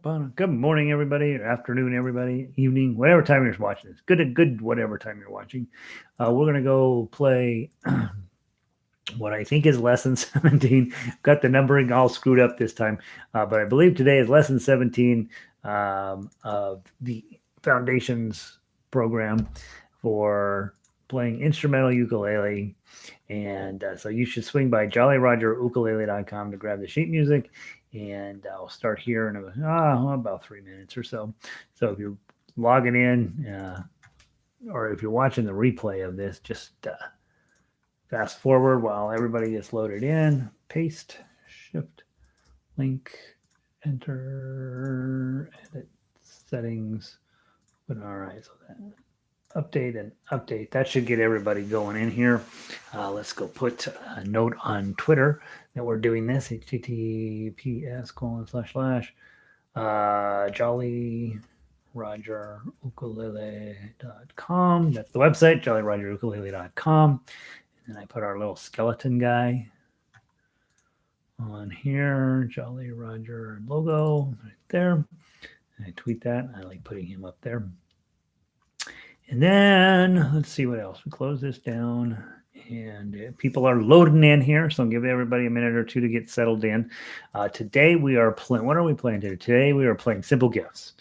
Good morning, everybody, or afternoon, everybody, evening, whatever time you're watching this. Good, whatever time you're watching. We're gonna go play what I think is lesson 17. Got the numbering all screwed up this time, but I believe today is lesson 17 of the Foundations program for playing instrumental ukulele. And so you should swing by jollyrogerukulele.com to grab the sheet music. And I'll start here in about 3 minutes or so. So if you're logging in, or if you're watching the replay of this, just fast forward while everybody gets loaded in. Paste, shift, link, enter, edit, settings. But all right, so that update and update. That should get everybody going in here. Let's go put a note on Twitter that we're doing this. https:// jollyrogerukulele.com. That's the website, jollyrogerukulele.com. And then I put our little skeleton guy on here, Jolly Roger logo right there. And I tweet that. I like putting him up there. And then let's see what else. We close this down, and people are loading in here, so I'll give everybody a minute or two to get settled in. Today we are playing. What are we playing today? Today we are playing Simple Gifts.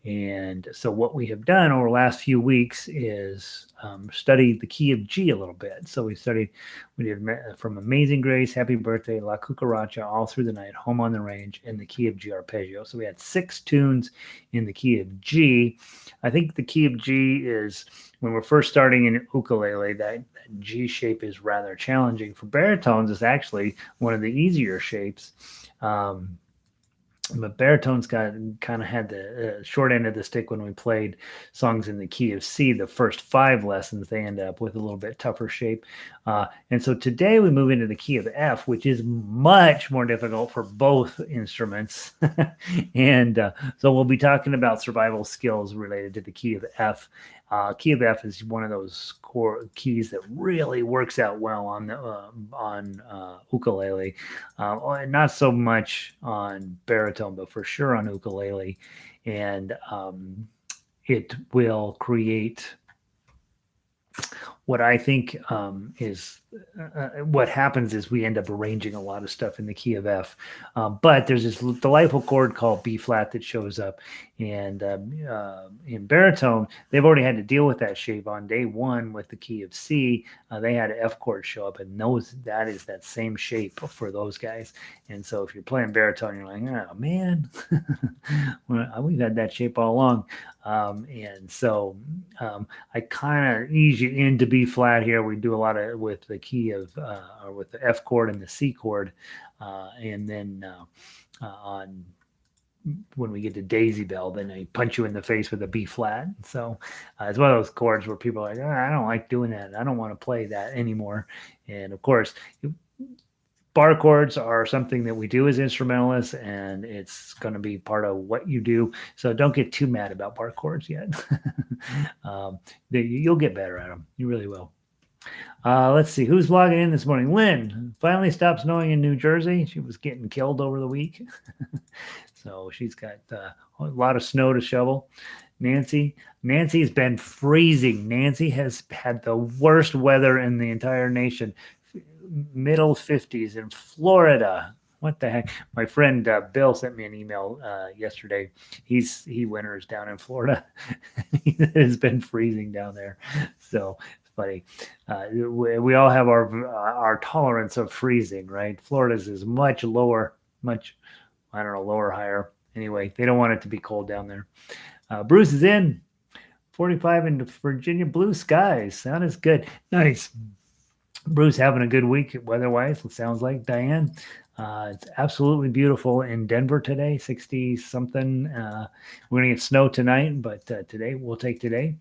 And so what we have done over the last few weeks is studied the key of G a little bit. So we did from Amazing Grace, Happy Birthday, La Cucaracha, All Through the Night, Home on the Range, and the key of G arpeggio. So we had 6 tunes in the key of G. I think the key of G is, when we're first starting in ukulele, that G shape is rather challenging. For baritones, it's actually one of the easier shapes. But baritones kind of had the short end of the stick when we played songs in the key of C. The first 5 lessons, they end up with a little bit tougher shape. And so today we move into the key of F, which is much more difficult for both instruments. And so we'll be talking about survival skills related to the key of F. Key of F is one of those core keys that really works out well on ukulele. Not so much on baritone, but for sure on ukulele. And it will create what I think is what happens is we end up arranging a lot of stuff in the key of F. But there's this delightful chord called B flat that shows up. And in baritone, they've already had to deal with that shape on day 1 with the key of C. They had an F chord show up, and that is that same shape for those guys. And so if you're playing baritone, you're like, oh man, we've had that shape all along. And so I kind of ease you into B flat here. We do a lot of with the key of or with the F chord and the C chord, and then on when we get to Daisy Bell, then I punch you in the face with a B flat. So it's one of those chords where people are like, I don't like doing that. I don't want to play that anymore. And of course, bar chords are something that we do as instrumentalists, and it's going to be part of what you do. So don't get too mad about bar chords yet. You'll get better at them. You really will. Let's see. Who's logging in this morning? Lynn. Finally stopped snowing in New Jersey. She was getting killed over the week. So she's got a lot of snow to shovel. Nancy's been freezing. Nancy has had the worst weather in the entire nation. Middle 50s in Florida. What the heck? My friend Bill sent me an email yesterday. He winters down in Florida. It has been freezing down there. So it's funny. We all have our tolerance of freezing, right? Florida's is much lower, lower, higher. Anyway, they don't want it to be cold down there. Bruce is in. 45 in Virginia, blue skies. Sound is good. Nice. Bruce having a good week weather-wise, it sounds like. Diane, it's absolutely beautiful in Denver today, 60-something. We're going to get snow tonight, but today, we'll take today.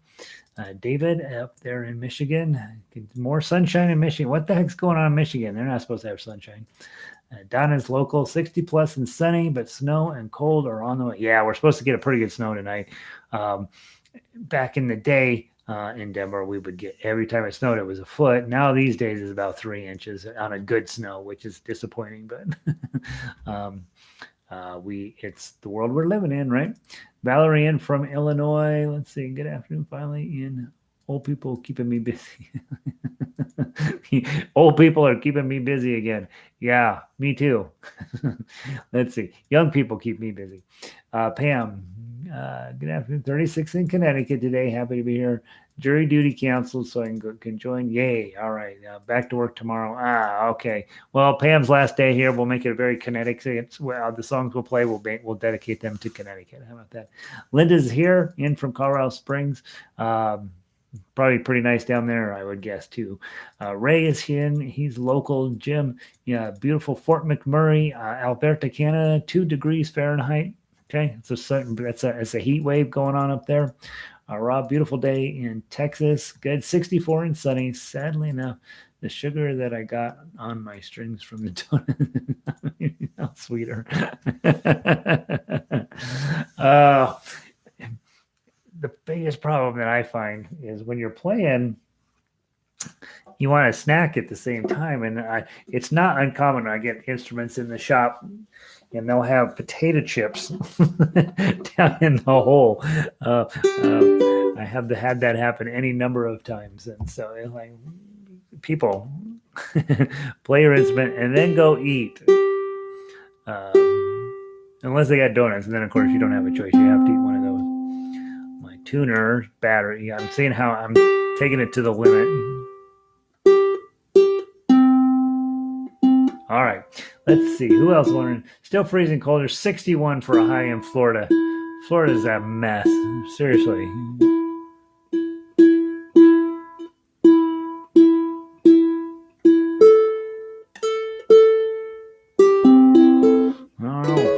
David up there in Michigan, more sunshine in Michigan. What the heck's going on in Michigan? They're not supposed to have sunshine. Donna's local, 60 plus and sunny, but snow and cold are on the way. Yeah, we're supposed to get a pretty good snow tonight. Back in the day, in Denver, we would get, every time it snowed, it was a foot. Now these days it's about 3 inches on a good snow, which is disappointing. But It's the world we're living in, right? Valerie in from Illinois. Let's see. Good afternoon. Finally in. Old people keeping me busy. Old people are keeping me busy again. Yeah, me too. Let's see. Young people keep me busy. Pam, good afternoon. 36 in Connecticut today. Happy to be here. Jury duty canceled, so I can join. Yay. All right. Back to work tomorrow. Okay. Well, Pam's last day here. We'll make it a very Connecticut. Well, the songs we'll play, we'll dedicate them to Connecticut. How about that? Linda's here, in from Colorado Springs. Probably pretty nice down there, I would guess, too. Ray is here. He's local. Jim, yeah, beautiful Fort McMurray, Alberta, Canada, 2 degrees Fahrenheit. Okay, it's a heat wave going on up there. Rob, beautiful day in Texas. Good, 64 and sunny. Sadly enough, the sugar that I got on my strings from the donut, how sweeter. The biggest problem that I find is when you're playing, you want to snack at the same time. And it's not uncommon. I get instruments in the shop and they'll have potato chips down in the hole. I have had that happen any number of times. And so it's like, people, play your instrument and then go eat. Unless they got donuts. And then, of course, you don't have a choice. You have to eat one of those. My tuner battery. I'm seeing how I'm taking it to the limit. All right, let's see. Who else wondering? Still freezing cold. There's 61 for a high in Florida. Florida's a mess. Seriously.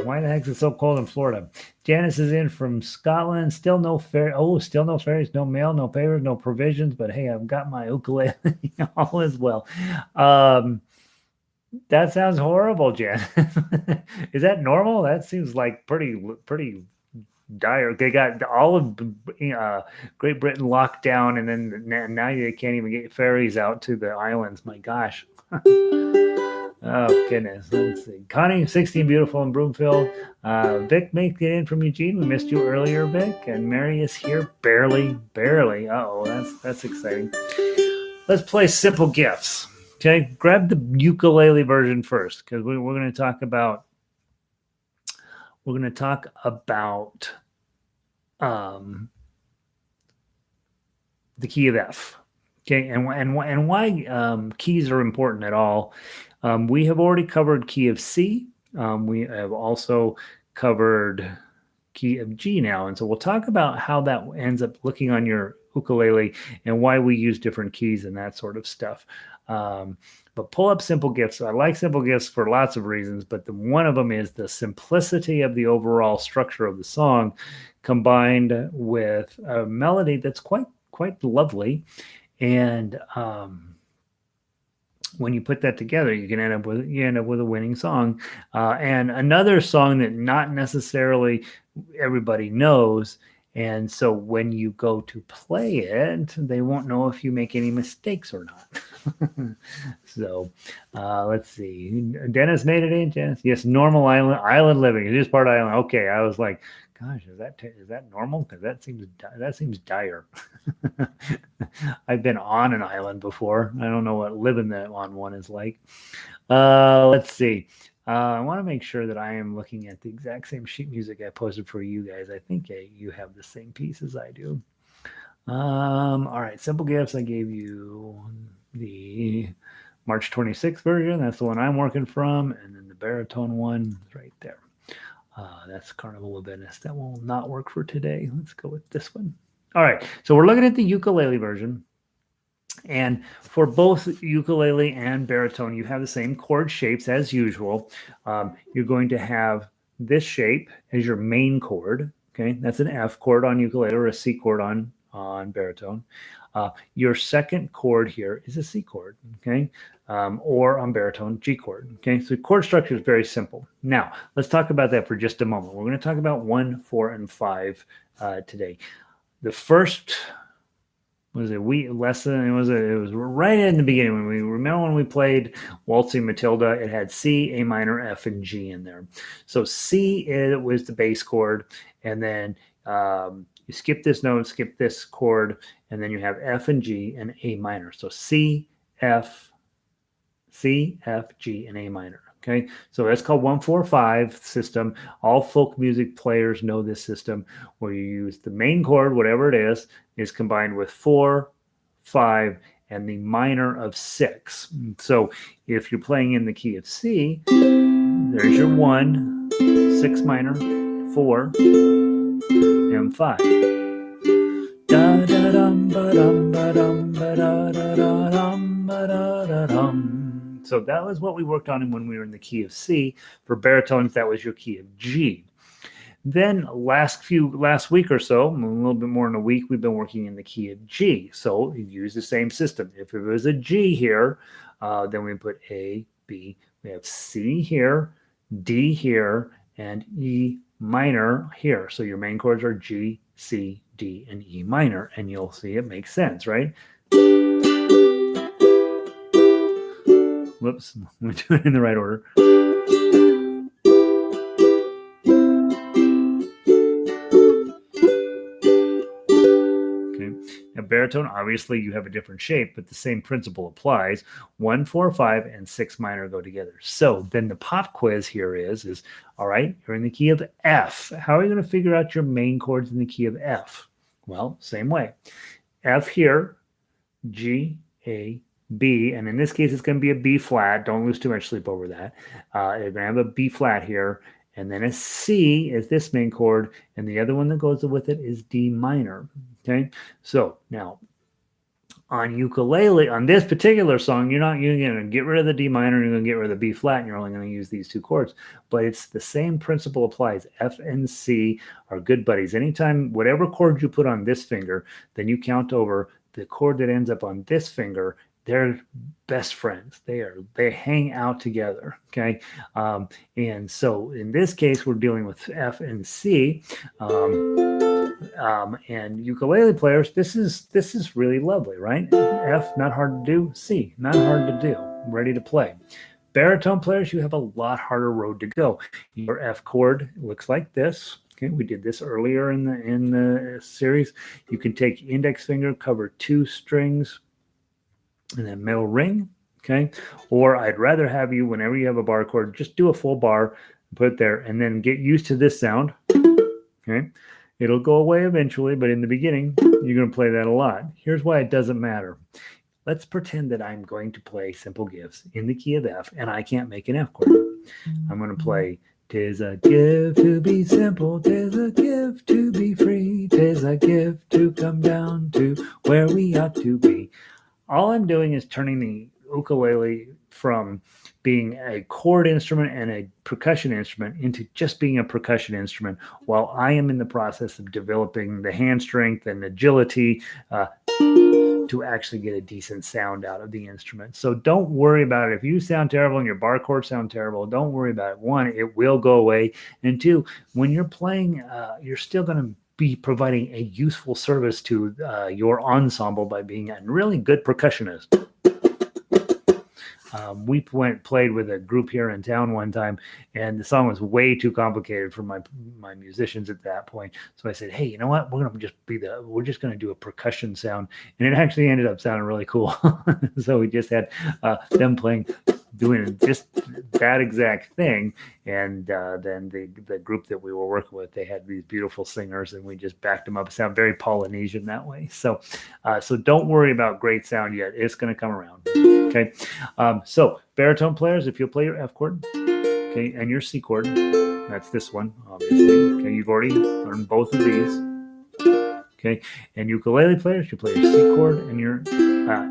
Why the heck is it so cold in Florida? Janice is in from Scotland. Still no ferry. Oh, still no ferries, no mail, no papers, no provisions. But hey, I've got my ukulele. All is well. That sounds horrible, Jan. Is that normal? That seems like pretty dire. They got all of Great Britain locked down, and then now they can't even get ferries out to the islands. My gosh. Oh, goodness. Let's see. Connie, 16, beautiful in Broomfield. Vic, make it in from Eugene. We missed you earlier, Vic. And Mary is here. Barely. Uh-oh, that's exciting. Let's play Simple Gifts. Okay, grab the ukulele version first because we're going to talk about the key of F. Okay, and why keys are important at all. We have already covered key of C. We have also covered key of G now, and so we'll talk about how that ends up looking on your ukulele and why we use different keys and that sort of stuff. But pull up Simple Gifts. I like Simple Gifts for lots of reasons, but one of them is the simplicity of the overall structure of the song combined with a melody that's quite lovely. And when you put that together, you end up with a winning song. And another song that not necessarily everybody knows. And so when you go to play it, they won't know if you make any mistakes or not. So let's see. Dennis made it in, Dennis. Yes, normal island living. It is part island. Okay, I was like, gosh, is that normal? Because that seems dire. I've been on an island before. I don't know what living on one is like. Let's see. I want to make sure that I am looking at the exact same sheet music I posted for you guys. I think you have the same piece as I do. All right, Simple Gifts. I gave you the March 26th version. That's the one I'm working from. And then the baritone one is right there. That's Carnival of Venice. That will not work for today. Let's go with this one. All right, so we're looking at the ukulele version. And for both ukulele and baritone, you have the same chord shapes as usual. You're going to have this shape as your main chord. Okay, that's an F chord on ukulele or a C chord on baritone. Your second chord here is a C chord. Okay, or on baritone, G chord. Okay, so chord structure is very simple. Now, let's talk about that for just a moment. We're going to talk about 1, 4, and 5 today. The first was it lesson? It was right in the beginning when we played Waltzing Matilda. It had C, A minor, F, and G in there. So C was the bass chord, and then you skip this note, skip this chord, and then you have F and G and A minor. So C, F, G, and A minor. Okay, so that's called 1-4-5 system. All folk music players know this system, where you use the main chord, whatever it is combined with 4, 5, and the minor of 6. So if you're playing in the key of C, there's your 1, 6 minor, 4, and 5. Da da dum ba dum ba dum ba da da da dum ba da da dum. So that was what we worked on when we were in the key of C. For baritones, that was your key of G. Then last week or so, a little bit more in a week, we've been working in the key of G. So you use the same system. If it was a G here, then we put A, B. We have C here, D here, and E minor here. So your main chords are G, C, D, and E minor, and you'll see it makes sense, right? Whoops, I'm doing it in the right order. Okay, now baritone, obviously you have a different shape, but the same principle applies. 1, 4, 5, and 6 minor go together. So then the pop quiz here is all right, you're in the key of F. How are you going to figure out your main chords in the key of F? Well, same way. F here, G, A, B, and in this case, it's going to be a B flat. Don't lose too much sleep over that. You're going to have a B flat here, and then a C is this main chord, and the other one that goes with it is D minor. Okay, so now on ukulele, on this particular song, you're going to get rid of the D minor, you're going to get rid of the B flat, and you're only going to use these two chords. But it's the same principle applies. F and C are good buddies. Anytime, whatever chord you put on this finger, then you count over the chord that ends up on this finger. They're best friends. They hang out together. Okay, and so in this case, we're dealing with F and C. And ukulele players, this is really lovely, right? F, not hard to do. C, not hard to do. Ready to play. Baritone players, you have a lot harder road to go. Your F chord looks like this. Okay, we did this earlier in the series. You can take index finger, cover 2 strings, and then middle ring. Okay, or I'd rather have you, whenever you have a bar chord, just do a full bar, put it there, and then get used to this sound. Okay. It'll go away eventually, but in the beginning, you're going to play that a lot. Here's why it doesn't matter. Let's pretend that I'm going to play Simple Gifts in the key of F, and I can't make an F chord. I'm going to play, 'tis a gift to be simple, 'tis a gift to be free, 'tis a gift to come down to where we ought to be. All I'm doing is turning the ukulele from being a chord instrument and a percussion instrument into just being a percussion instrument, while I am in the process of developing the hand strength and agility to actually get a decent sound out of the instrument. So don't worry about it. If you sound terrible and your bar chords sound terrible, don't worry about it. 1, it will go away. And 2, when you're playing, you're still going to be providing a useful service to your ensemble by being a really good percussionist. We played with a group here in town one time, and the song was way too complicated for my musicians at that point. So I said, "Hey, you know what? We're just going to do a percussion sound," and it actually ended up sounding really cool. So we just had them doing just that exact thing, and then the group that we were working with, they had these beautiful singers, and we just backed them up. It sounded very Polynesian that way. So don't worry about great sound yet. It's going to come around. Okay. So baritone players, if you'll play your F chord, okay, and your C chord, that's this one, obviously. Okay, you've already learned both of these. Okay, and ukulele players, you play your C chord and your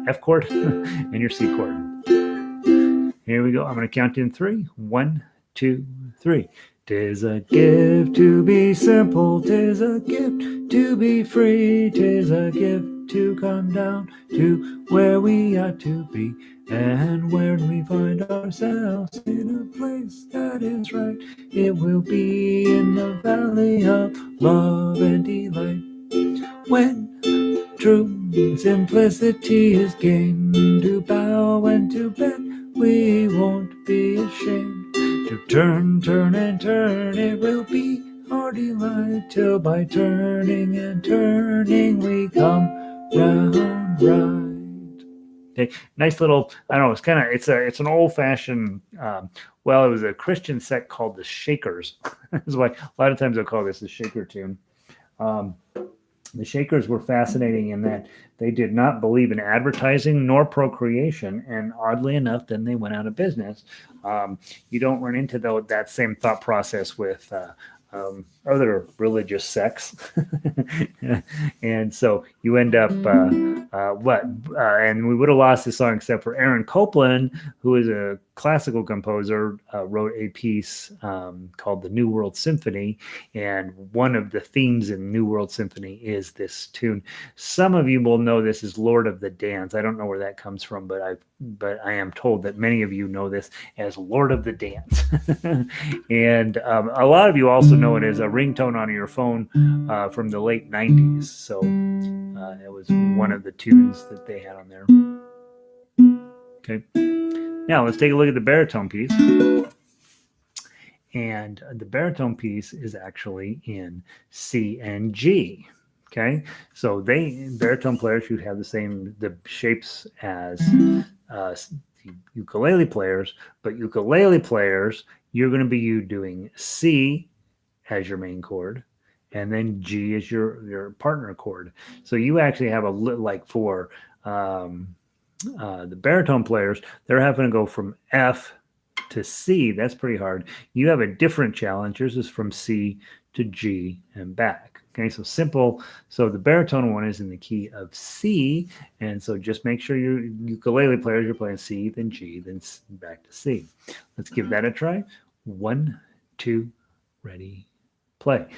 F chord and your C chord. Here we go. I'm going to count in 3. 1, 2, 3. 'Tis a gift to be simple, 'tis a gift to be free, 'tis a gift to come down to where we ought to be. And when we find ourselves in a place that is right, it will be in the valley of love and delight. When true simplicity is gain. To bow and to bend, we won't be ashamed. To turn, turn, and turn, it will be our delight, till by turning and turning we come round right. Okay, nice little. I don't know. It's kind of. It's an old fashioned. Well, it was a Christian sect called the Shakers. That's why a lot of times they'll call this the Shaker tune. The Shakers were fascinating in that they did not believe in advertising nor procreation, and oddly enough, then they went out of business. You don't run into that same thought process with other religious sects, and so you end up and we would have lost the song except for Aaron Copland, who is a classical composer, wrote a piece called the New World Symphony, and one of the themes in New World Symphony is this tune. Some of you will know this as Lord of the Dance. I don't know where that comes from, but I am told that many of you know this as Lord of the Dance. And a lot of you also know it as a ringtone on your phone from the late 90s. So it was one of the tunes that they had on there. Okay. Now let's take a look at the baritone piece. And the baritone piece is actually in C and G. Okay, so baritone players should have the shapes as ukulele players, but ukulele players, you're going to be doing C as your main chord, and then G is your partner chord. So you actually have like for the baritone players, they're having to go from F to C. That's pretty hard. You have a different challenge. Yours is from C to G and back. Okay, so simple. So the baritone one is in the key of C, and so just make sure your ukulele players, you're playing C, then G, then back to C. Let's give that a try. 1, 2, ready, play.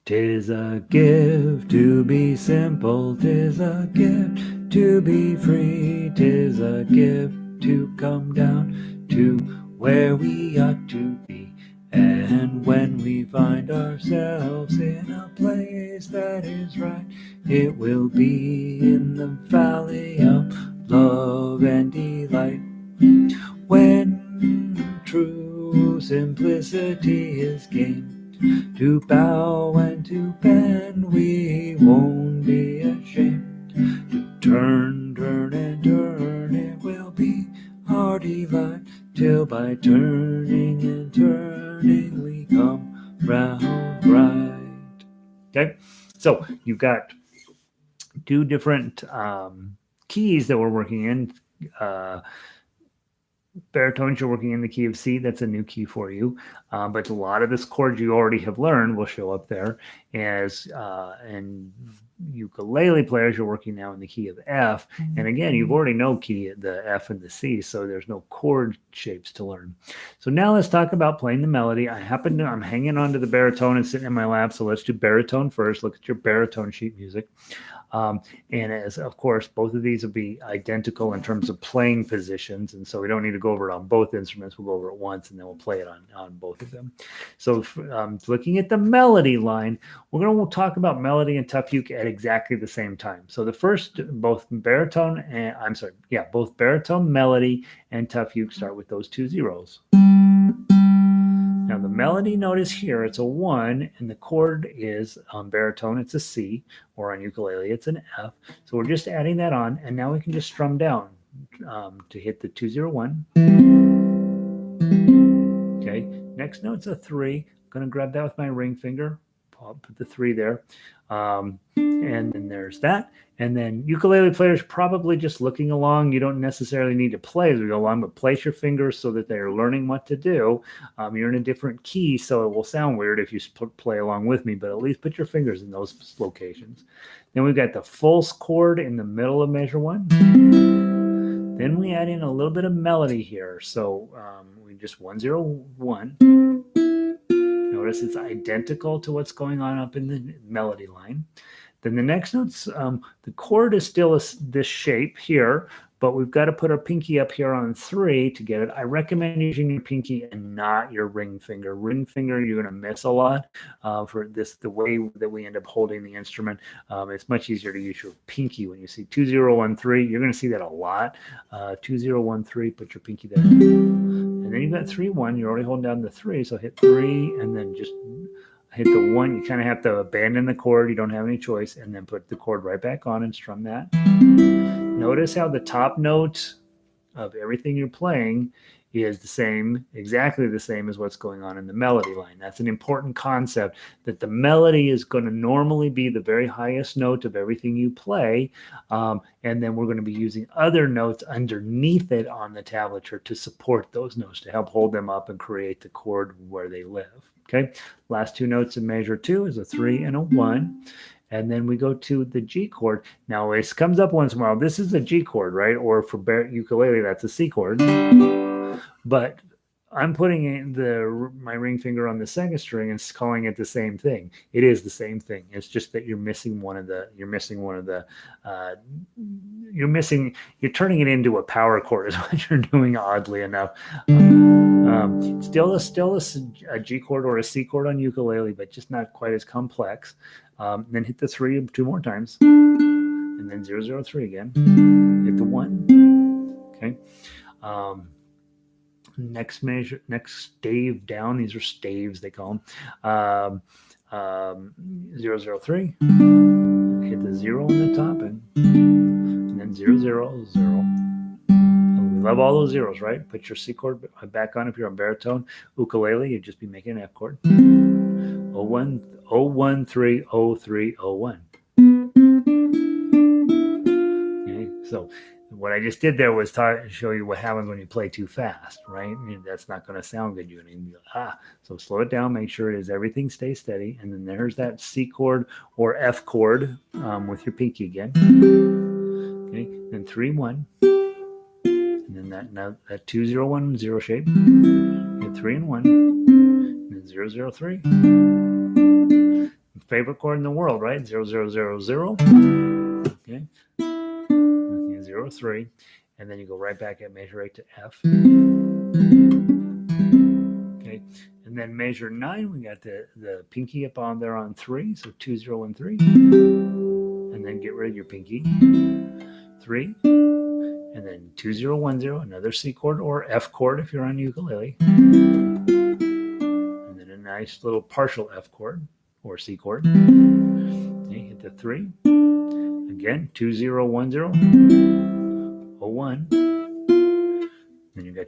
'Tis a gift to be simple, 'tis a gift to be free, 'tis a gift to come down to where we ought to be. And when we find ourselves in a place that is right, it will be in the valley of love and delight. When true simplicity is gained, to bow and to bend, we won't be ashamed. To turn, turn, and turn, it will be our delight, till by turning and turning we come round right. Okay, so you've got two different keys that we're working in. Baritones, you're working in the key of C. That's a new key for you. But a lot of this chords you already have learned will show up there. And ukulele players, you're working now in the key of F. And again, you've already know the F and the C, so there's no chord shapes to learn. So now let's talk about playing the melody. I'm hanging onto the baritone and sitting in my lap, so let's do baritone first. Look at your baritone sheet music. And as of course, both of these will be identical in terms of playing positions. And so we don't need to go over it on both instruments. We'll go over it once and then we'll play it on both of them. So looking at the melody line, we're going to talk about melody and tough uke at exactly the same time. So the first, both baritone, melody and tough uke start with those two zeros. Now the melody note is here, it's a 1, and the chord is on baritone, it's a C, or on ukulele, it's an F. So we're just adding that on, and now we can just strum down to hit the 201. Okay, next note's a 3. I'm going to grab that with my ring finger. I'll put the 3 there. And then there's that. And then ukulele players probably just looking along. You don't necessarily need to play as we go along, but place your fingers so that they are learning what to do. You're in a different key, so it will sound weird if you play along with me, but at least put your fingers in those locations. Then we've got the false chord in the middle of measure 1. Then we add in a little bit of melody here. So we just 101. Notice it's identical to what's going on up in the melody line. Then the next notes, the chord is still this shape here, but we've got to put our pinky up here on 3 to get it. I recommend using your pinky and not your ring finger. Ring finger, you're going to miss a lot for this, the way that we end up holding the instrument. It's much easier to use your pinky when you see 2013. You're going to see that a lot. 2013, put your pinky there. And then you've got 3-1. You're already holding down the 3, so hit 3 and then just hit the 1. You kind of have to abandon the chord. You don't have any choice, and then put the chord right back on and strum that. Notice how the top note of everything you're playing is the same, exactly the same as what's going on in the melody line. That's an important concept, that the melody is going to normally be the very highest note of everything you play, and then we're going to be using other notes underneath it on the tablature to support those notes, to help hold them up and create the chord where they live. Okay, last 2 notes in measure 2 is a 3 and a 1. And then we go to the G chord. Now, it comes up once in a while. This is a G chord, right? Or for ukulele, that's a C chord. But I'm putting in my ring finger on the second string and calling it the same thing. It is the same thing. It's just that you're turning it into a power chord is what you're doing, oddly enough. Still a G chord or a C chord on ukulele, but just not quite as complex. Then hit the 3 2 more times, and then 003 again. Hit the 1. Okay. Next measure, next stave down. These are staves, they call them. 003. Hit the 0 on the top, and then 0 0 0. We love all those zeros, right? Put your C chord back on if you're on baritone. Ukulele, you'd just be making an F chord. 01 013 03 01. Okay, so what I just did there was show you what happens when you play too fast, right? That's not going to sound good. You're going to be like, so slow it down, make sure everything stays steady, and then there's that C chord or F chord with your pinky again. Okay, then 3 1, and then that 2 0 1 0 shape. Hit 3 and 1, and then 0 0 3. Favorite chord in the world, right? 0 0 0 0. Okay. 0 3, and then you go right back at measure 8 to F. Okay, and then measure 9, we got the pinky up on there on 3, so 2 0 1 3, and then get rid of your pinky. 3, and then 2 0 1 0, another C chord or F chord if you're on ukulele, and then a nice little partial F chord or C chord. Okay, hit the 3 again, 2 0 1 0. 01. Then you got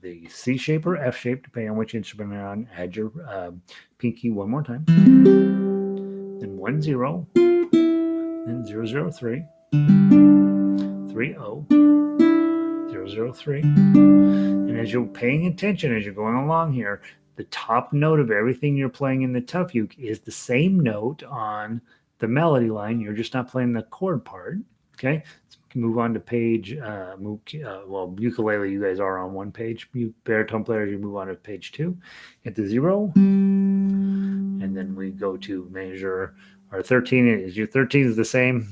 the C shape or F shape, depending on which instrument you're on. Add your pinky one more time. Then 1 0. Then 0 0 3. 3 0. 0 0 3. And as you're paying attention, as you're going along here, the top note of everything you're playing in the tough uke is the same note on the melody line. You're just not playing the chord part. Okay, so we can move on to page, ukulele, you guys are on one page. Baritone players, you move on to page 2. Hit the 0. And then we go to measure our 13. Your 13 is the same.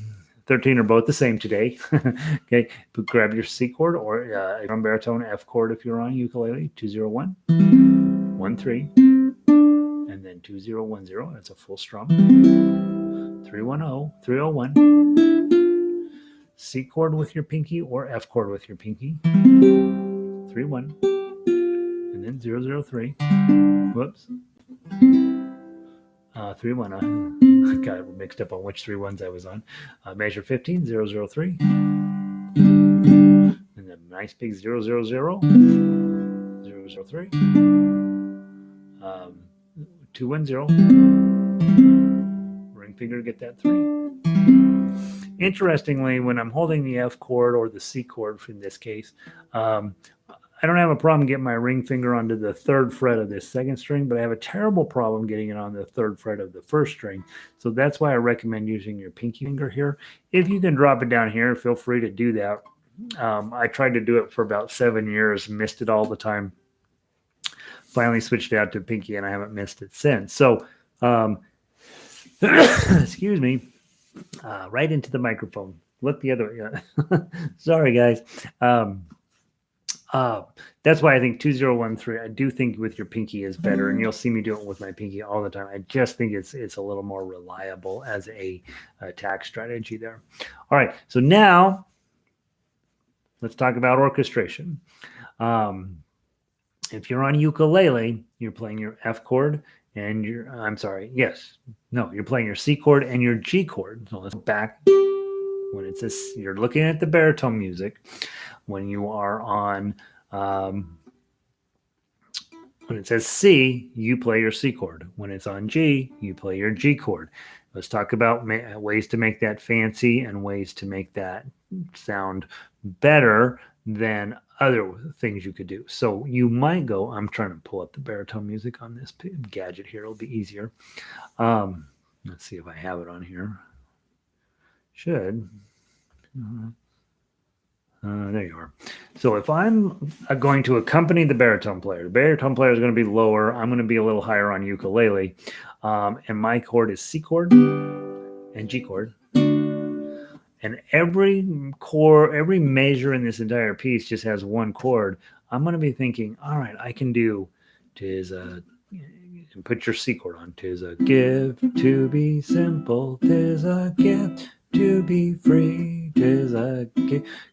13 are both the same today. Okay, but grab your C chord or if you're on baritone, F chord if you're on ukulele, 2 0 1, 1 3, and then 2 0 1 0. That's a full strum. 3 1 0, 3 0 1. C chord with your pinky or F chord with your pinky. 3 1, and then 0 0 3. Whoops. 3 1. I got mixed up on which 3 1s I was on. Measure 15, 0 0 3. And then nice big 0 0 0. 0 0 3. 2 1 0. Ring finger to get that 3. Interestingly, when I'm holding the F chord or the C chord in this case, I don't have a problem getting my ring finger onto the 3rd fret of this 2nd string, but I have a terrible problem getting it on the 3rd fret of the 1st string. So that's why I recommend using your pinky finger here. If you can drop it down here, feel free to do that. I tried to do it for about 7 years, missed it all the time. Finally switched out to pinky, and I haven't missed it since. So, excuse me. right into the microphone. Look the other way. Sorry, guys. That's why I think 2013. I do think with your pinky is better, and you'll see me do it with my pinky all the time. I just think it's a little more reliable as a attack strategy there. All right, so now let's talk about orchestration. If you're on ukulele, you're playing your F chord and you're playing your C chord and your G chord. So let's go back when it says you're looking at the baritone music. When you are on when it says C, you play your C chord. When it's on G, you play your G chord. Let's talk about ways to make that fancy and ways to make that sound better than other things you could do. So you might go, I'm trying to pull up the baritone music on this gadget here. It'll be easier. Let's see if I have it on here. Should. There you are. So if I'm going to accompany the baritone player is going to be lower. I'm going to be a little higher on ukulele. And my chord is C chord and G chord. And every chord, every measure in this entire piece just has one chord. I'm going to be thinking, all right, I can do tis a, put your C chord on. Tis a gift to be simple. Tis a gift to be free. Tis a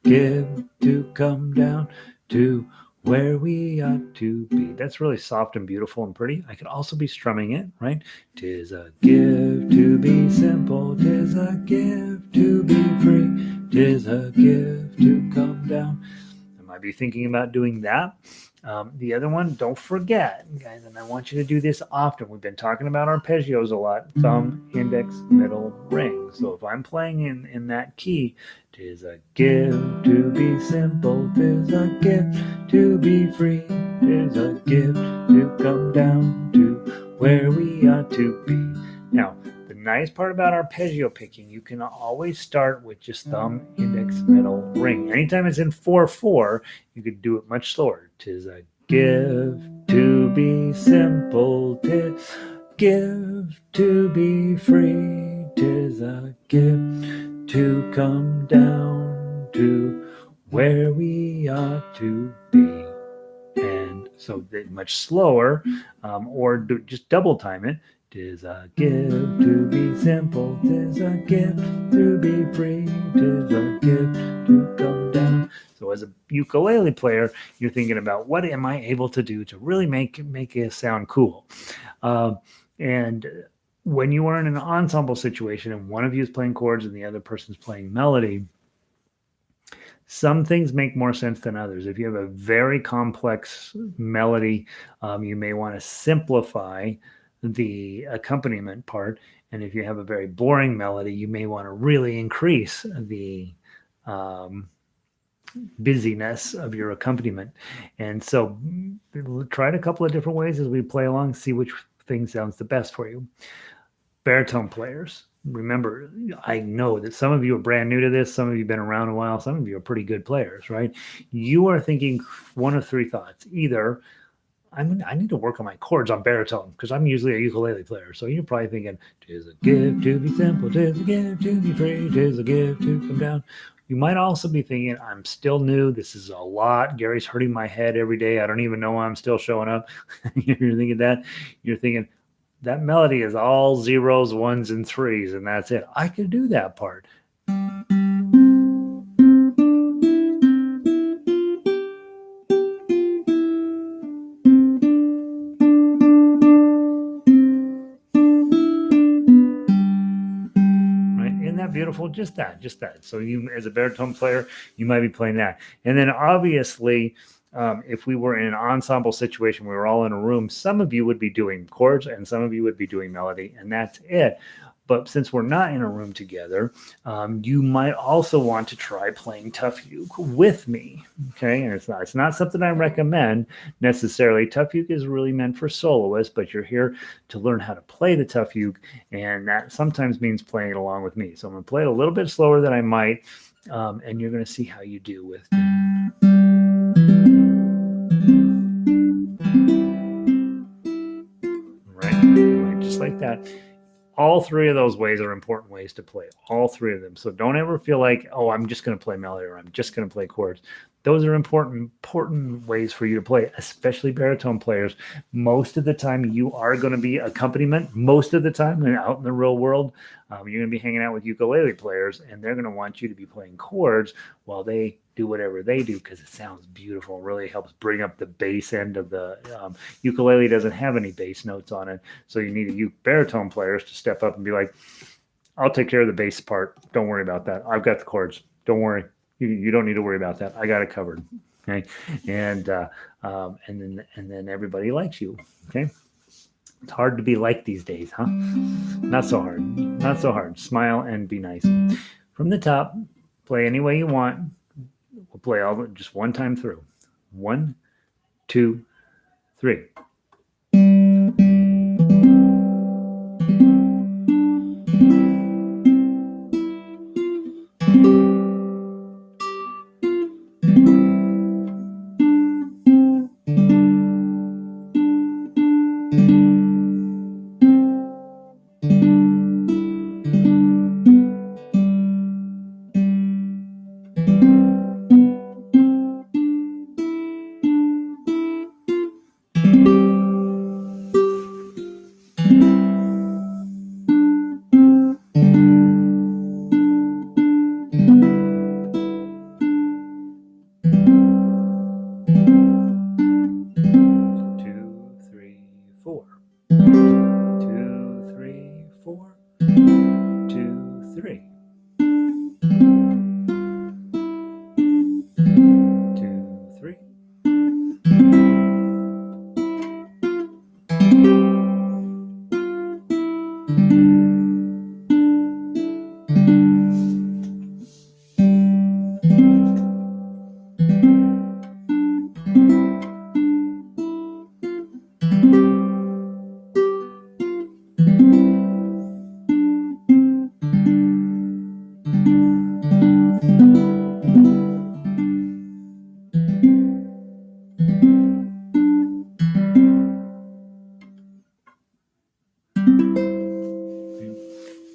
gift to come down to where we ought to be. That's really soft and beautiful and pretty. I could also be strumming it, right? Tis a gift to be simple. Tis a gift to be free. Tis a gift to come down. I might be thinking about doing that. The other one, don't forget, guys, and I want you to do this often. We've been talking about arpeggios a lot. Thumb, index, middle, ring. So if I'm playing in that key, tis a gift to be simple, tis a gift to be free, tis a gift to come down to where we ought to be. Now, the nice part about arpeggio picking, you can always start with just thumb, index, middle, ring. Anytime it's in 4/4, you could do it much slower. Tis a gift to be simple, tis gift to be free, tis a gift to come down to where we ought to be. And so much slower, or just double time it. Tis a gift to be simple, tis a gift to be free, tis a gift to come down. So as a ukulele player, you're thinking about what am I able to do to really make it sound cool. And when you are in an ensemble situation and one of you is playing chords and the other person's playing melody, some things make more sense than others. If you have a very complex melody, you may want to simplify the accompaniment part. And if you have a very boring melody, you may want to really increase the busyness of your accompaniment. And so try it a couple of different ways as we play along, see which thing sounds the best for you. Baritone players, remember, I know that some of you are brand new to this, some of you have been around a while, some of you are pretty good players, right? You are thinking one of three thoughts. Either I need to work on my chords on baritone because I'm usually a ukulele player. So you're probably thinking, tis a gift to be simple, tis a gift to be free, tis a gift to come down. You might also be thinking, I'm still new. This is a lot. Gary's hurting my head every day. I don't even know why I'm still showing up. You're thinking that. You're thinking, that melody is all zeros, ones, and threes, and that's it. I can do that part. Beautiful, just that. So you, as a baritone player, you might be playing that. And then obviously, if we were in an ensemble situation, we were all in a room, some of you would be doing chords and some of you would be doing melody, and that's it. But since we're not in a room together, you might also want to try playing tough uke with me. Okay, and it's not something I recommend necessarily. Tough uke is really meant for soloists, but you're here to learn how to play the tough uke, and that sometimes means playing it along with me. So I'm going to play it a little bit slower than I might, and you're going to see how you do with it. Right, just like that. All three of those ways are important ways to play. All three of them. So don't ever feel like, oh, I'm just going to play melody or I'm just going to play chords. Those are important ways for you to play, especially baritone players. Most of the time, you are going to be accompaniment. Most of the time, and out in the real world, you're going to be hanging out with ukulele players, and they're going to want you to be playing chords while they do whatever they do because it sounds beautiful. It really helps bring up the bass end of the ukulele. Doesn't have any bass notes on it, so you need a baritone players to step up and be like, "I'll take care of the bass part. Don't worry about that. I've got the chords. Don't worry." You don't need to worry about that. I got it covered. Okay, and then everybody likes you. Okay, it's hard to be liked these days, huh? Not so hard. Not so hard. Smile and be nice. From the top, play any way you want. We'll play all just one time through. 1, 2, 3.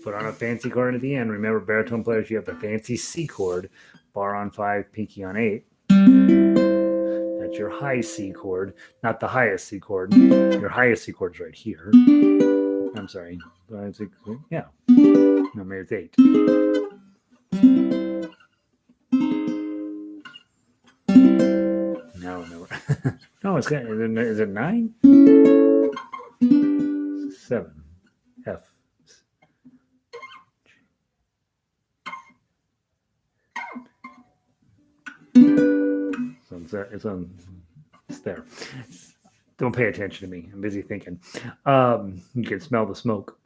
Put on a fancy chord at the end. Remember, baritone players, you have the fancy C chord, bar on 5, pinky on 8. That's your high C chord, not the highest C chord. Your highest C chord is right here. I'm sorry. Yeah. No, maybe it's 8. No. No, it's got, is it 9? 7. F. So it's there. Don't pay attention to me. I'm busy thinking. You can smell the smoke.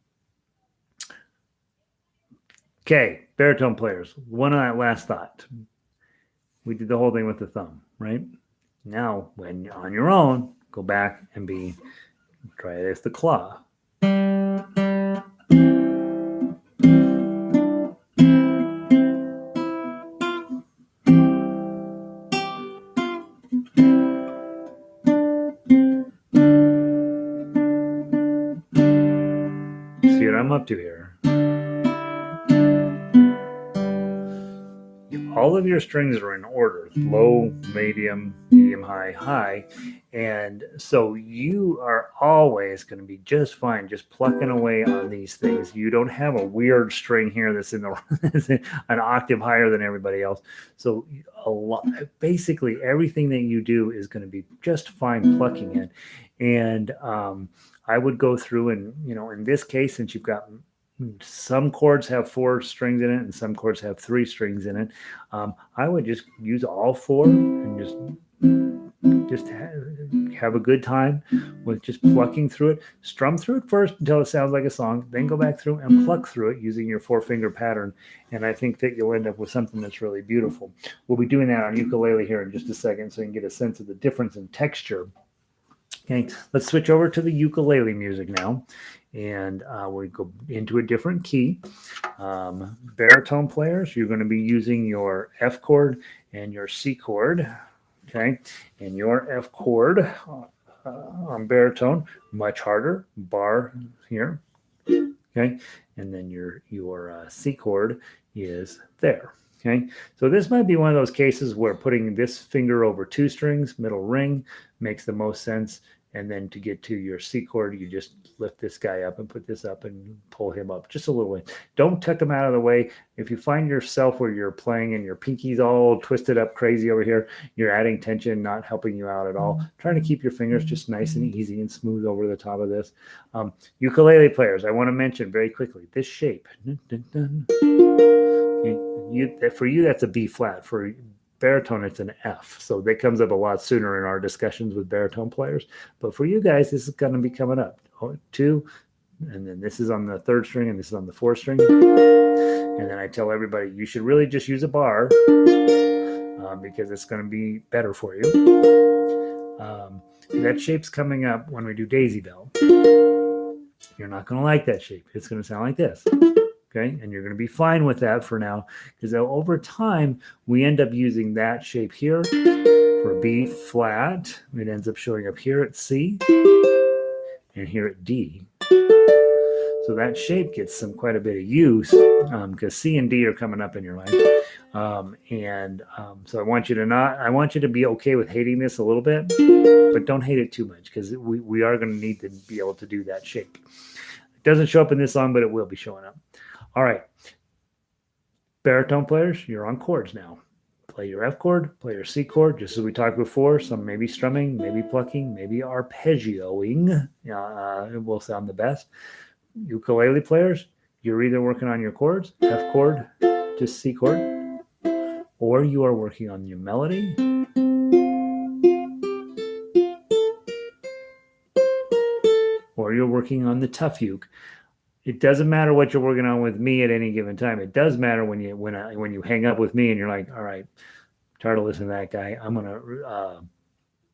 Okay, baritone players. One last thought. We did the whole thing with the thumb, right? Now, when you're on your own, go back and try it as the claw. See what I'm up to here. All of your strings are in order: low, medium, high, high. And so you are always going to be just fine just plucking away on these things. You don't have a weird string here that's in an octave higher than everybody else. So basically everything that you do is going to be just fine plucking it. And I would go through and, in this case, since you've got some chords have 4 strings in it and some chords have 3 strings in it, I would just use all 4 and just have a good time with just plucking through it. Strum through it first until it sounds like a song, then go back through and pluck through it using your 4-finger pattern. And I think that you'll end up with something that's really beautiful. We'll be doing that on ukulele here in just a second so you can get a sense of the difference in texture. Okay, let's switch over to the ukulele music now. And we go into a different key. Baritone players, you're going to be using your F chord and your C chord. Okay, and your F chord on baritone, much harder, bar here. Okay, and then your C chord is there. Okay, so this might be one of those cases where putting this finger over two strings, middle ring, makes the most sense. And then to get to your C chord, you just lift this guy up and put this up and pull him up just a little way. Don't tuck him out of the way. If you find yourself where you're playing and your pinky's all twisted up crazy over here, you're adding tension, not helping you out at all. Trying to keep your fingers just nice and easy and smooth over the top of this. Ukulele players, I want to mention very quickly, this shape. For you, that's a B flat. For baritone, it's an F. So that comes up a lot sooner in our discussions with baritone players. But for you guys, this is going to be coming up. 2, and then this is on the 3rd string, and this is on the 4th string. And then I tell everybody, you should really just use a bar because it's going to be better for you. That shape's coming up when we do Daisy Bell. You're not going to like that shape. It's going to sound like this. Okay, and you're going to be fine with that for now, because over time we end up using that shape here for B flat. It ends up showing up here at C and here at D. So that shape gets quite a bit of use because C and D are coming up in your life. So I want you to be okay with hating this a little bit, but don't hate it too much, because we are going to need to be able to do that shape. It doesn't show up in this song, but it will be showing up. All right, baritone players, you're on chords now. Play your F chord, play your C chord, just as we talked before. Some maybe strumming, maybe plucking, maybe arpeggioing. It will sound the best. Ukulele players, you're either working on your chords, F chord to C chord, or you are working on your melody, or you're working on the tough uke. It doesn't matter what you're working on with me at any given time. It does matter when you hang up with me and you're like, all right, I'm tired of listening to that guy. I'm gonna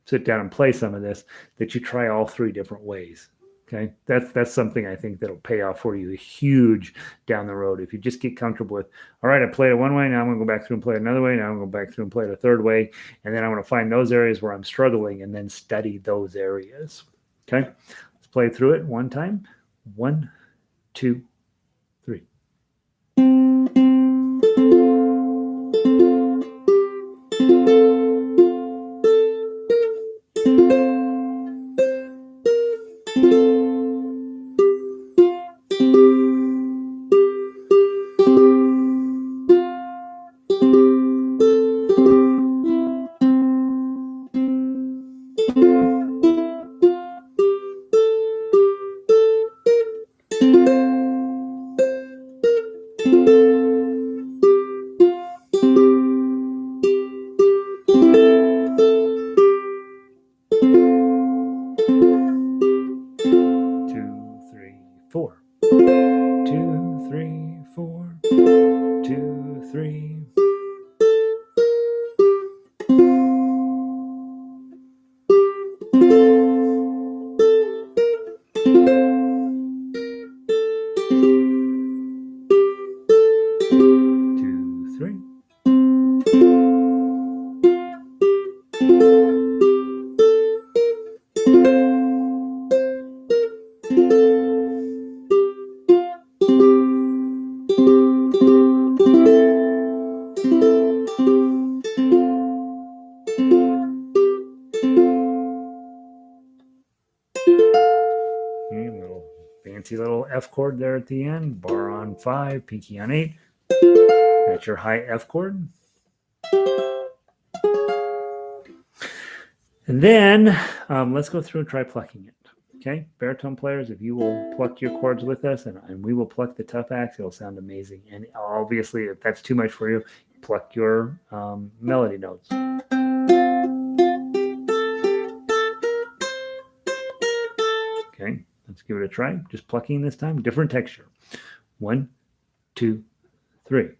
sit down and play some of this. That you try all 3 different ways. Okay, that's something I think that'll pay off for you huge down the road. If you just get comfortable with, all right, I played it one way, now I'm gonna go back through and play it another way. Now I'm gonna go back through and play it a 3rd way, and then I'm gonna find those areas where I'm struggling and then study those areas. Okay, let's play through it one time. 1, 2, 3. Fancy little F chord there at the end, bar on 5, pinky on 8. That's your high F chord. And then let's go through and try plucking it. Okay, baritone players, if you will pluck your chords with us and we will pluck the tough acts, it'll sound amazing. And obviously, if that's too much for you, pluck your melody notes. Okay, let's give it a try. Just plucking this time, different texture. 1, 2, 3.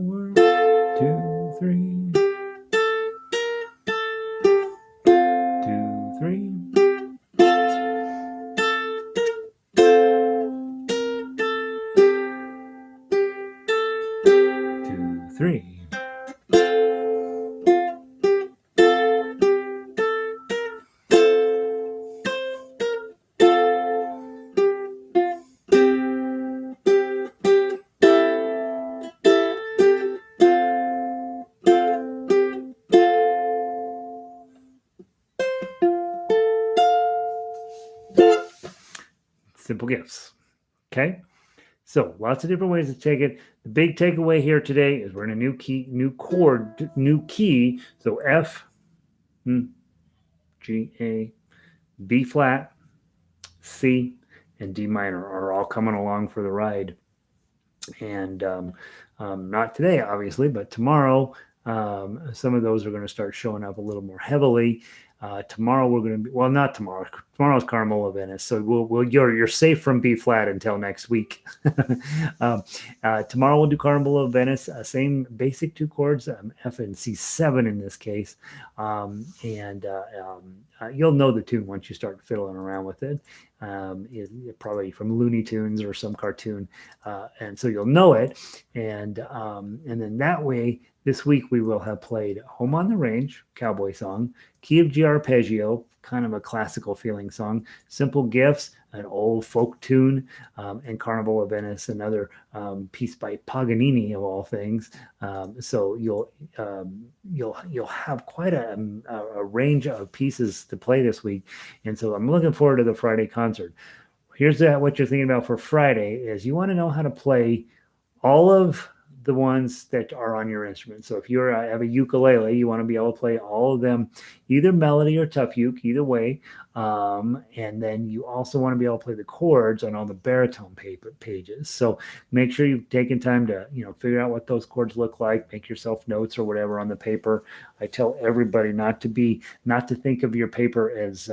4, 2, 3. 2, 3. 2, 3. Simple gifts. Okay. So lots of different ways to take it. The big takeaway here today is we're in a new key, new chord, new key. So F, G, A, B flat, C, and D minor are all coming along for the ride. And not today, obviously, but tomorrow, some of those are going to start showing up a little more heavily. Tomorrow we're going to be, well, not tomorrow. Tomorrow's Carmel of Venice, so you're safe from B flat until next week. Tomorrow we'll do Carmel of Venice, same basic two chords, F and C7 in this case, you'll know the tune once you start fiddling around with it. Probably from Looney Tunes or some cartoon, and so you'll know it. And then that way, this week we will have played Home on the Range, cowboy song, Key of G Arpeggio, kind of a classical feeling song, Simple Gifts, an old folk tune, and Carnival of Venice, another piece by Paganini of all things. So you'll have quite a range of pieces to play this week, and so I'm looking forward to the Friday concert. Here's what you're thinking about for Friday is you want to know how to play all of the ones that are on your instrument. So if you have a ukulele, you want to be able to play all of them, either melody or tough uke, either way. And then you also want to be able to play the chords on all the baritone pages. So make sure you've taken time to, figure out what those chords look like, make yourself notes or whatever on the paper. I tell everybody not to think of your paper as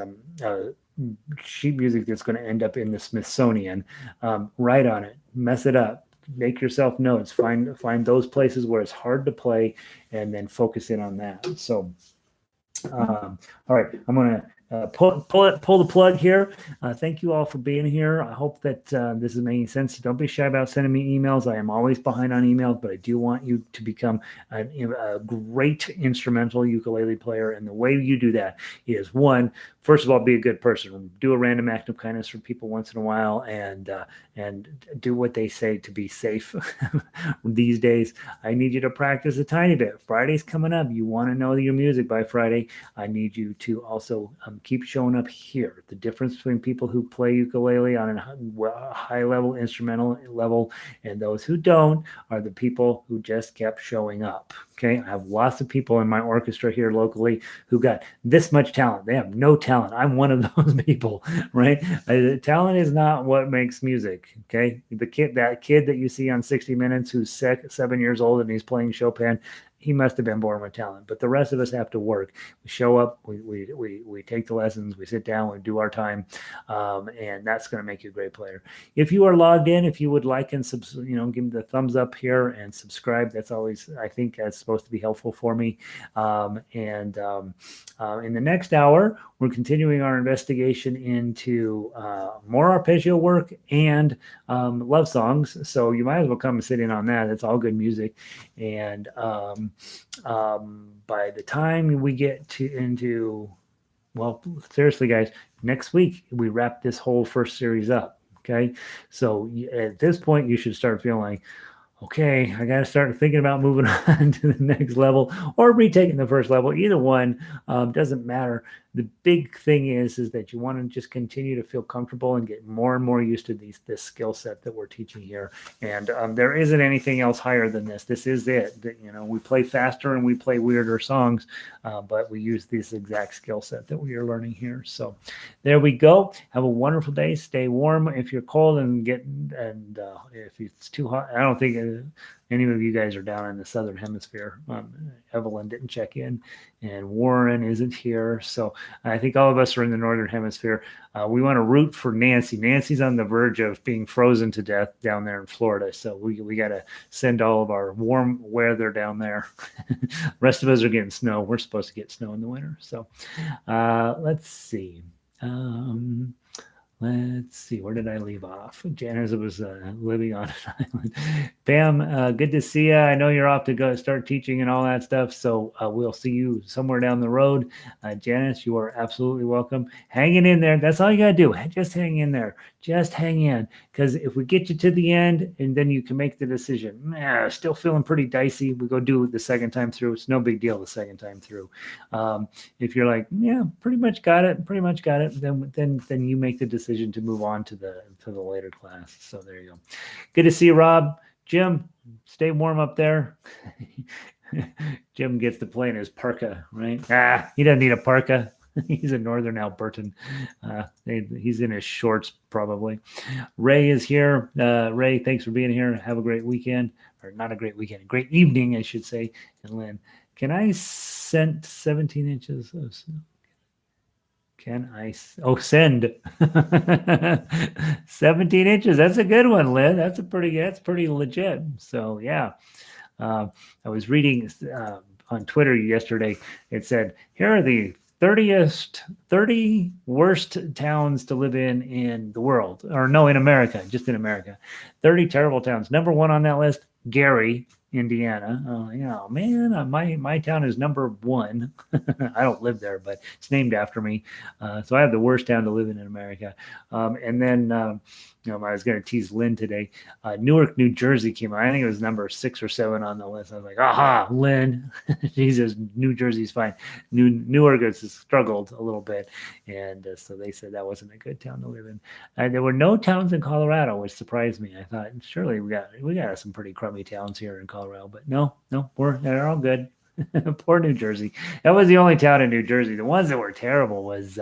sheet music that's going to end up in the Smithsonian. Write on it, mess it up. Make yourself notes, find those places where it's hard to play, and then focus in on that. So, all right, I'm going to pull the plug here. Thank you all for being here. I hope that this is making sense. Don't be shy about sending me emails. I am always behind on emails, but I do want you to become a great instrumental ukulele player. And the way you do that is, one, first of all, be a good person. Do a random act of kindness for people once in a while, and do what they say to be safe. These days, I need you to practice a tiny bit. Friday's coming up. You want to know your music by Friday. I need you to also keep showing up here. The difference between people who play ukulele on a high level, instrumental level, and those who don't are the people who just kept showing up. Okay, I have lots of people in my orchestra here locally who got this much talent. They have no talent. I'm one of those people, right? Talent is not what makes music. Okay, that kid that you see on 60 Minutes who's 7 years old and he's playing Chopin, he must have been born with talent. But the rest of us have to work. We show up, we take the lessons, we sit down, we do our time, and that's going to make you a great player. If you are logged in, if you would like and give me the thumbs up here and subscribe. That's always, I think, that's supposed to be helpful for me. In the next hour, we're continuing our investigation into more arpeggio work and love songs. So you might as well come and sit in on that. It's all good music. And by the time we get into, well, seriously, guys, next week we wrap this whole first series up. Okay. So at this point, you should start feeling like, okay, I got to start thinking about moving on to the next level or retaking the first level. Either one doesn't matter. The big thing is that you want to just continue to feel comfortable and get more and more used to this skill set that we're teaching here. And there isn't anything else higher than this. This is it. We play faster and we play weirder songs, but we use this exact skill set that we are learning here. So there we go. Have a wonderful day. Stay warm if you're cold, and if it's too hot. I don't think any of you guys are down in the southern hemisphere. Evelyn didn't check in, and Warren isn't here. So I think all of us are in the northern hemisphere. We want to root for Nancy. Nancy's on the verge of being frozen to death down there in Florida. So we got to send all of our warm weather down there. Rest of us are getting snow. We're supposed to get snow in the winter. So let's see. Let's see, where did I leave off? Janice was living on an island. Pam, good to see you. I know you're off to go start teaching and all that stuff, so we'll see you somewhere down the road. Janice, you are absolutely welcome. Hanging in there. That's all you got to do. Just hang in there. Just hang in. Because if we get you to the end and then you can make the decision, still feeling pretty dicey, we go do it the second time through. It's no big deal the second time through. If you're like, yeah, pretty much got it, then you make the decision to move on to the later class. So there you go. Good to see you, Rob. Jim, stay warm up there. Jim gets to play in his parka, right? He doesn't need a parka. He's a northern Albertan. He's in his shorts probably. Ray is here. Ray, thanks for being here. Have a great weekend, or not a great weekend, a great evening, I should say. And Lynn, can I send 17 inches of snow? Can I? Send 17 inches. That's a good one, Lynn. That's pretty legit. So yeah, I was reading on Twitter yesterday. It said, here are the 30 worst towns to live in the world, or no, in America, just in America. 30 terrible towns. Number one on that list, Gary, Indiana. Oh, yeah, man, my town is number one. I don't live there, but it's named after me. So I have the worst town to live in America. And then, I was going to tease Lynn today. Newark, New Jersey came out. I think it was number 6 or 7 on the list. I was like, aha, Lynn. Jesus, New Jersey's fine. Newark has struggled a little bit. And so they said that wasn't a good town to live in. There were no towns in Colorado, which surprised me. I thought, surely we got some pretty crummy towns here in Colorado. But no, they're all good. Poor New Jersey. That was the only town in New Jersey. The ones that were terrible was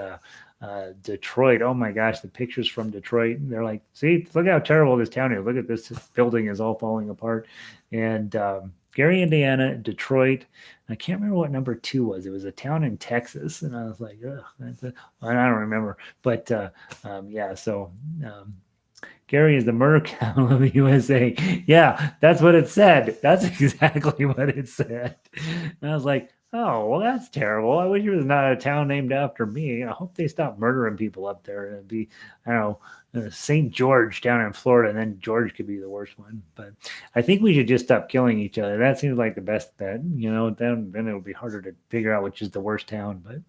Detroit. Oh my gosh, the pictures from Detroit. They're like, see, look how terrible this town is. Look at this building is all falling apart. And Gary, Indiana, Detroit. I can't remember what number 2 was. It was a town in Texas, and I was like, ugh, I don't remember. But yeah, so Gary is the murder capital of the USA. Yeah, that's what it said. That's exactly what it said. And I was like, oh, well, that's terrible. I wish it was not a town named after me. I hope they stop murdering people up there. It'd be, I don't know, St. George down in Florida, and then George could be the worst one. But I think we should just stop killing each other. That seems like the best bet. Then it'll be harder to figure out which is the worst town. But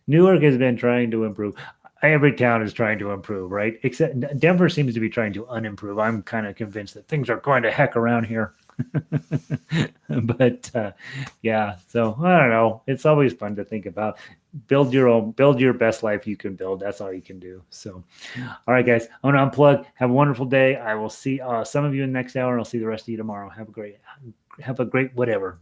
Newark has been trying to improve. Every town is trying to improve, right? Except Denver seems to be trying to unimprove. I'm kind of convinced that things are going to heck around here. But yeah, so I don't know. It's always fun to think about. Build your best life you can build. That's all you can do. So, all right, guys, I'm gonna unplug. Have a wonderful day. I will see some of you in the next hour, and I'll see the rest of you tomorrow. Have a great whatever.